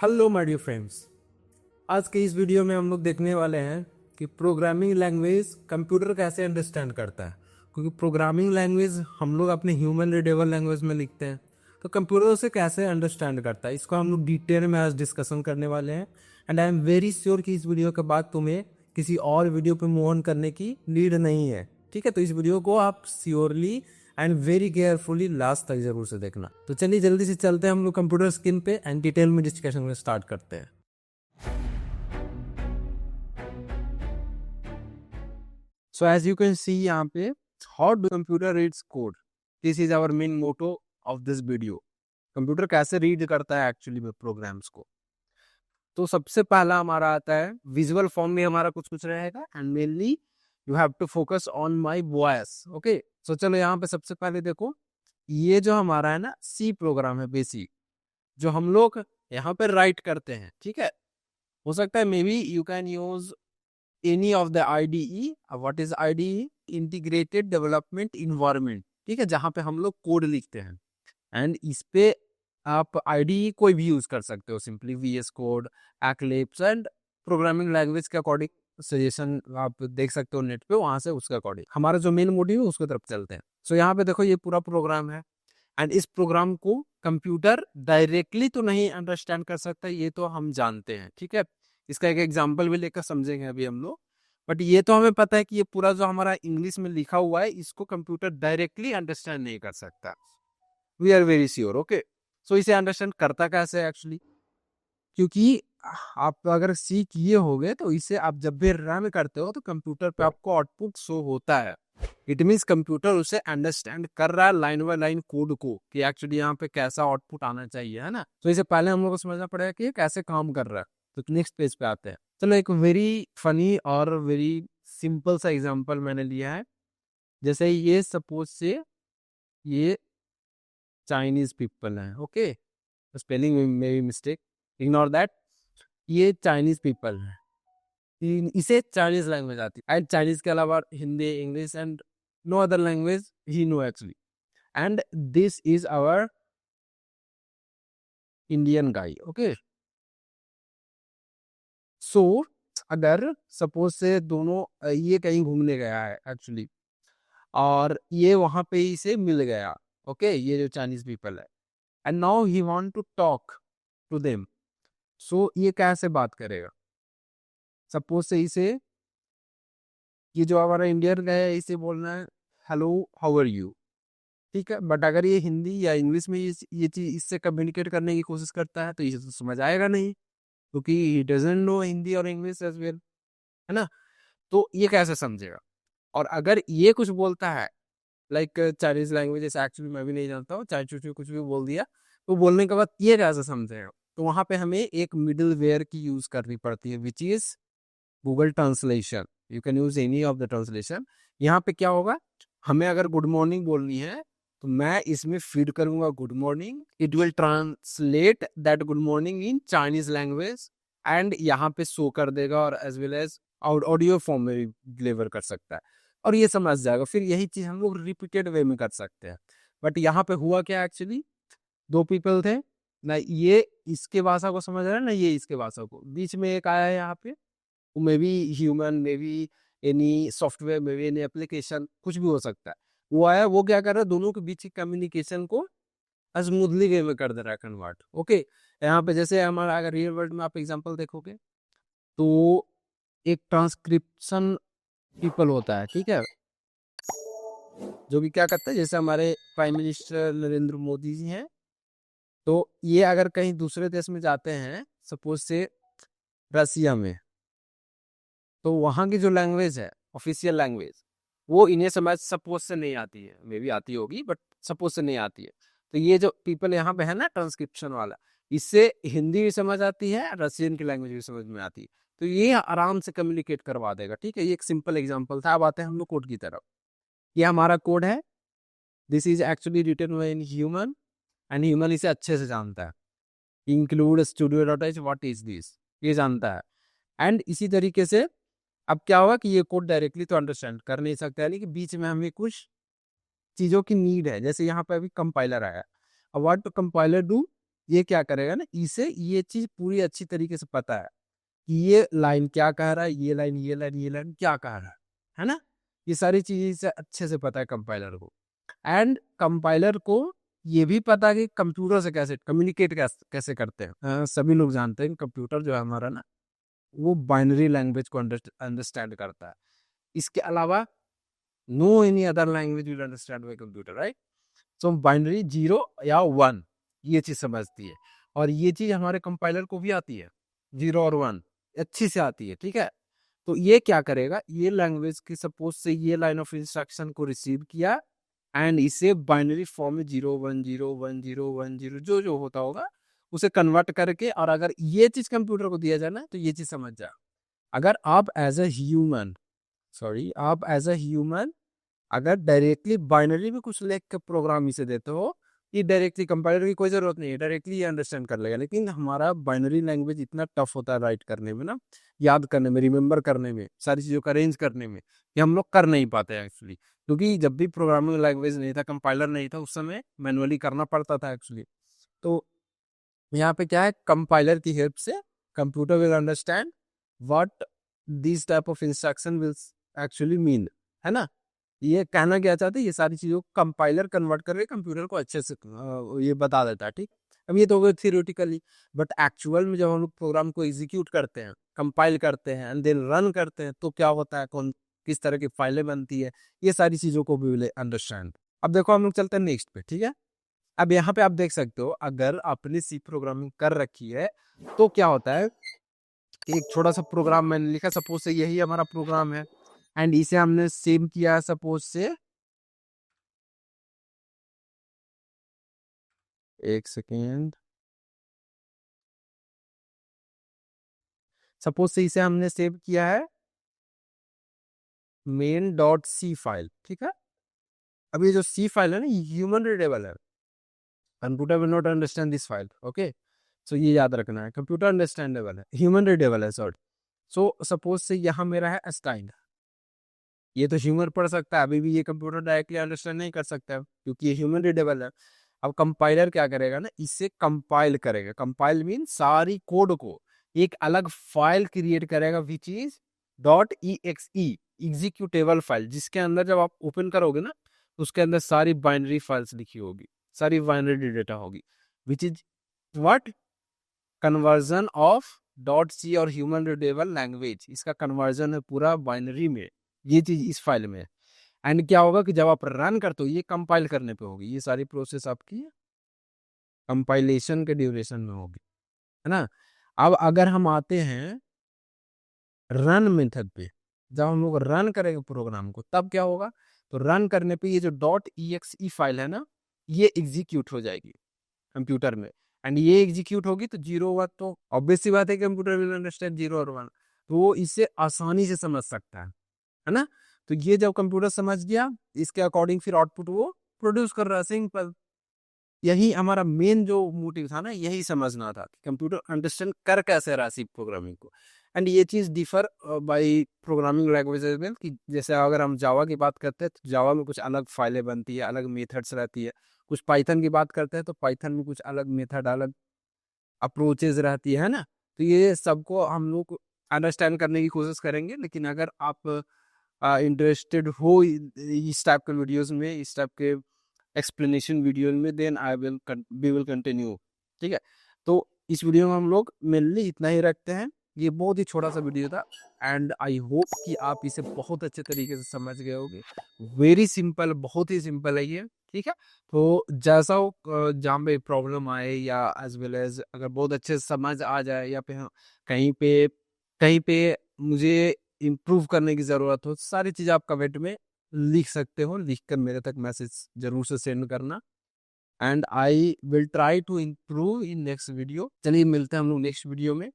Hello my dear friends. आज के इस वीडियो में हम लोग देखने वाले हैं कि प्रोग्रामिंग लैंग्वेज कंप्यूटर कैसे अंडरस्टैंड करता है। क्योंकि प्रोग्रामिंग लैंग्वेज हम लोग अपने ह्यूमन रीडेबल लैंग्वेज में लिखते हैं, तो कंप्यूटर उसे कैसे अंडरस्टैंड करता है, इसको हम लोग डिटेल में आज डिस्कशन करने वाले हैं। And I am very sure कि इस वीडियो के बाद तुम्हें किसी और वीडियो पे मूव ऑन करने की नीड नहीं है। ठीक है, तो इस वीडियो को आप surely and very carefully last तक जरूर से देखना। तो चलिए जल्दी से चलते हैं हम लोग कंप्यूटर स्क्रीन पे एंड डिटेल में डिस्कशन में स्टार्ट करते हैं। So as you can see यहाँ पे, how do computer reads code, this is our main motto of this video. Computer कैसे रीड करता है एक्चुअली में प्रोग्राम्स को। तो सबसे पहला हमारा आता है विजुअल फॉर्म में, हमारा कुछ कुछ रहेगा and mainly you have to focus on my voice. Okay, so चलो यहाँ पे सबसे पहले देखो, ये जो हमारा है ना सी प्रोग्राम है बेसिक, जो हम लोग यहाँ पे राइट करते हैं। ठीक है, हो सकता है may be you can use any of the IDE. What is IDE? Integrated development environment. ठीक है, जहाँ पे हम लोग कोड लिखते हैं एंड इस पे आप आईडीई कोई भी यूज कर सकते हो, simply VS code, Eclipse and programming language के अकॉर्डिंग सजेशन आप देख सकते हो नेट पे, वहां से उसके अकॉर्डिंग हमारा जो मेन मोटिव है उसकी तरफ चलते हैं। सो यहाँ पे देखो ये पूरा प्रोग्राम है एंड इस प्रोग्राम को कंप्यूटर डायरेक्टली तो नहीं अंडरस्टैंड कर सकता, ये तो हम जानते हैं। ठीक है, इसका एक एग्जांपल भी लेकर समझेंगे अभी हम लोग। बट ये तो हमें पता है कि ये पूरा जो हमारा इंग्लिश में लिखा हुआ है इसको कंप्यूटर डायरेक्टली अंडरस्टैंड नहीं कर सकता। We are very sure. Okay, so इसे अंडरस्टैंड करता कैसे एक्चुअली, क्योंकि आप अगर सी किए होगे तो इसे आप जब भी रन करते हो तो कंप्यूटर पे आपको आउटपुट शो होता है। इट मीन्स कंप्यूटर उसे अंडरस्टैंड कर रहा है लाइन बाय लाइन कोड को कि एक्चुअली यहाँ पे कैसा आउटपुट आना चाहिए, है ना। तो इसे पहले हम लोग को समझना पड़ेगा कि ये कैसे काम कर रहा है। तो नेक्स्ट पेज पे आते हैं। चलो एक वेरी फनी और वेरी सिंपल सा एग्जांपल मैंने लिया है। जैसे ये सपोज से ये चाइनीज पीपल है। ओके, स्पेलिंग में भी मिस्टेक, इग्नोर दैट। ये चाइनीज पीपल है, इसे चाइनीज लैंग्वेज आती है एंड चाइनीज के अलावा Hindi, English and no other language ही no actually. And this is our Indian guy. Okay, so अगर सपोज से दोनों ये कहीं घूमने गया है एक्चुअली और ये वहां पे इसे मिल गया। ओके, ये जो चाइनीज पीपल है and now he want to talk to them. So ये कैसे बात करेगा? सपोज से इसे, ये जो हमारा इंडियन का है, इसे बोलना है हेलो हाउ आर यू। ठीक है, बट अगर ये हिंदी या इंग्लिश में ये चीज इससे कम्युनिकेट करने की कोशिश करता है तो इसे तो समझ आएगा नहीं, क्योंकि ही डजंट नो हिंदी और इंग्लिश एज वेल, है ना। तो ये कैसे समझेगा? और अगर ये कुछ बोलता है लाइक चाइनीज लैंग्वेज, जैसे एक्चुअली मैं भी नहीं जानता हूँ, चाहे चूचू कुछ भी बोल दिया, तो बोलने के बाद ये कैसे समझेगा? तो वहां पे हमें एक मिडिल वेयर की यूज करनी पड़ती है, which is Google translation. You can use any of the translation. यहाँ पे क्या होगा, हमें अगर गुड मॉर्निंग बोलनी है तो मैं इसमें फीड करूंगा good morning, it will translate that good morning in Chinese language and यहाँ पे शो कर देगा, और as well as audio form में भी डिलीवर कर सकता है और ये समझ जाएगा। फिर यही चीज हम लोग रिपीटेड वे में कर सकते हैं। बट यहाँ पे हुआ क्या एक्चुअली, दो पीपल थे ना, ये इसके भाषा को समझ रहा है ना ये इसके भाषा को, बीच में एक आया है यहाँ पे, may be human, may be any software, may be any application, कुछ भी हो सकता है। वो आया, वो क्या कर रहा है, दोनों के बीच की कम्युनिकेशन को स्मूथली वे में कर दे रहा है कन्वर्ट। ओके, यहाँ पे जैसे हमारा अगर रियल वर्ल्ड में आप एग्जांपल देखोगे तो एक ट्रांसक्रिप्शन पीपल होता है। ठीक है, जो भी क्या करता है, जैसे हमारे प्राइम मिनिस्टर नरेंद्र मोदी जी हैं, तो ये अगर कहीं दूसरे देश में जाते हैं, सपोज से रसिया में, तो वहाँ की जो लैंग्वेज है, ऑफिशियल लैंग्वेज, वो इन्हें समझ सपोज से नहीं आती है, मे बी आती होगी बट सपोज से नहीं आती है। तो ये जो पीपल यहाँ पे है ना ट्रांसक्रिप्शन वाला, इससे हिंदी भी समझ आती है, रशियन की लैंग्वेज भी समझ में आती है, तो ये आराम से कम्युनिकेट करवा देगा। ठीक है, ये एक सिंपल एग्जाम्पल था। अब आते हैं हम लोग कोड की तरफ। ये हमारा कोड है, this is actually written by in human and human इसे अच्छे से जानता है। Include studio dot h, what is this, ये जानता है। एंड इसी तरीके से अब क्या होगा कि ये कोड डायरेक्टली तो अंडरस्टैंड कर नहीं सकता है, लेकिन बीच में हमें कुछ चीजों की नीड है। जैसे यहाँ पे अभी कंपाइलर आया, अब व्हाट टू कंपाइलर डू, ये क्या करेगा ना, इसे ये चीज पूरी अच्छी तरीके से पता है कि ये लाइन क्या कह रहा है, ये लाइन ये लाइन ये लाइन क्या कह रहा है ना। ये सारी चीजें इसे अच्छे से पता है कंपाइलर को। एंड कंपाइलर को ये भी पता है कि कंप्यूटर से कैसे कम्युनिकेट कैसे करते हैं। सभी लोग जानते हैं कंप्यूटर जो है हमारा ना, वो बाइनरी लैंग्वेज को अंडरस्टैंड करता है। इसके अलावा no any other language will understand by computer, right. So binary 0 या 1 ये चीज समझती है, और ये चीज हमारे कंपाइलर को भी आती है, 0 और 1 अच्छी से आती है, ठीक है। तो ये क्या करेगा, ये लैंग्वेज की सपोज से ये लाइन ऑफ इंस्ट्रक्शन को रिसीव किया एंड इसे बाइनरी फॉर्म में 0 1 0 1 0 1 0 जो जो होता होगा उसे कन्वर्ट करके, और अगर ये चीज कंप्यूटर को दिया जाए ना तो ये चीज समझ जाए। अगर आप एज अ ह्यूमन, सॉरी आप एज अ ह्यूमन अगर डायरेक्टली बाइनरी में कुछ लिख के प्रोग्राम इसे देते हो, ये डायरेक्टली कंपाइलर की कोई जरूरत नहीं है, डायरेक्टली ये अंडरस्टैंड कर लेगा। लेकिन हमारा बाइनरी लैंग्वेज इतना टफ होता है राइट करने में ना, याद करने में, रिमेम्बर करने में, सारी चीजों को अरेंज करने में, कि हम लोग कर नहीं पाते हैं एक्चुअली। क्योंकि जब भी प्रोग्रामिंग लैंग्वेज नहीं था, कंपाइलर नहीं था, उस समय मैनुअली करना पड़ता था एक्चुअली। तो यहाँ पे क्या है, कंपाइलर की हेल्प से computer will understand what this type of instruction will actually mean, है ना। ये कहना क्या चाहते हैं, ये सारी चीजों को कंपाइलर कन्वर्ट करके कंप्यूटर को अच्छे से ये बता देता है, ठीक। अब ये तो हो गया थियोरेटिकली, बट एक्चुअल में जब हम लोग प्रोग्राम को एग्जीक्यूट करते हैं, कंपाइल करते हैं एंड देन रन करते हैं, तो क्या होता है, कौन किस तरह की फाइलें बनती है, ये सारी चीजों को भी अंडरस्टैंड। अब देखो हम लोग चलते हैं नेक्स्ट पे, ठीक है। अब यहाँ पे आप देख सकते हो, अगर आपने सी प्रोग्रामिंग कर रखी है तो क्या होता है, एक छोटा सा प्रोग्राम मैंने लिखा, सपोज से यही हमारा प्रोग्राम है एंड इसे हमने सेव किया, सपोज से एक सेकेंड, सपोज से इसे हमने सेव किया है main.c फाइल, ठीक है। अब ये जो सी फाइल है ना, ह्यूमन रीडेबल है, computer will not understand this file, okay. So ये याद रखना है, कंप्यूटर अंडरस्टैंडेबल है, ह्यूमन रीडेबल है, सॉरी। सो सपोज से यहाँ मेरा है अस्टाइंड, ये तो ह्यूमन पढ़ सकता है, अभी भी ये कंप्यूटर डायरेक्टली अंडरस्टैंड नहीं कर सकता है क्योंकि ये ह्यूमन रीडेबल है। अब कंपाइलर क्या करेगा ना, इसे कंपाइल करेगा, कंपाइल मीन सारी कोड को एक अलग फाइल क्रिएट करेगा which is .exe executable file, जिसके अंदर जब आप ओपन करोगे ना तो उसके अंदर सारी बाइनरी फाइल्स लिखी होगी, सारी बाइनरी डेटा होगी, which is what, conversion of .c और ह्यूमन रीडेबल लैंग्वेज, इसका कन्वर्जन है पूरा बाइनरी में, ये चीज इस फाइल में। एंड क्या होगा कि जब आप रन करते हो, ये कंपाइल करने पे होगी, ये सारी प्रोसेस आपकी कंपाइलेशन के ड्यूरेशन में होगी, है ना। अब अगर हम आते हैं रन मेथड पे, जब हम लोग रन करेंगे प्रोग्राम को तब क्या होगा, तो रन करने पे ये जो .exe फाइल है ना, ये एग्जीक्यूट हो जाएगी कंप्यूटर में। एंड ये एग्जीक्यूट होगी तो 0 1, तो ऑब्वियस सी बात है कंप्यूटर विल अंडरस्टैंड 0 और 1, तो वो इसे आसानी से समझ सकता है ना। तो ये जब कंप्यूटर समझ गया, इसके अकॉर्डिंग फिर आउटपुट वो प्रोड्यूस कर रहा है, सिंपल। यही हमारा मेन जो मोटिव था ना, यही समझना था कि कंप्यूटर अंडरस्टैंड कर कैसे रहा सी प्रोग्रामिंग को। एंड ये चीज डिफर बाय प्रोग्रामिंग लैंग्वेजेस में, कि जैसे अगर हम जावा की बात करते हैं तो जावा में कुछ अलग फाइलें बनती है, अलग मेथड्स रहती है। कुछ पाइथन की बात करते हैं तो पाइथन में कुछ अलग मेथड, अलग अप्रोचेज रहती है ना। तो ये सबको हम लोग अंडरस्टैंड करने की कोशिश करेंगे। लेकिन अगर आप इंटरेस्टेड हो इस टाइप के वीडियोस में, इस टाइप के एक्सप्लेनेशन वीडियो में, then I will we will continue, ठीक है। तो इस वीडियो में हम लोग मेनली इतना ही रखते हैं, ये बहुत ही छोटा सा वीडियो था एंड आई होप कि आप इसे बहुत अच्छे तरीके से समझ गए होगे। वेरी सिंपल, बहुत ही सिंपल है ये, ठीक है। तो जैसा हो, जहाँ पे प्रॉब्लम आए या एज वेल एज अगर बहुत अच्छे से समझ आ जाए, या फिर कहीं पे मुझे इम्प्रूव करने की ज़रूरत हो, सारी चीज़ आप कमेंट में लिख सकते हो, लिख कर मेरे तक मैसेज जरूर से सेंड करना and I will try to improve in next video. चलिए मिलते हैं हम लोग नेक्स्ट वीडियो में।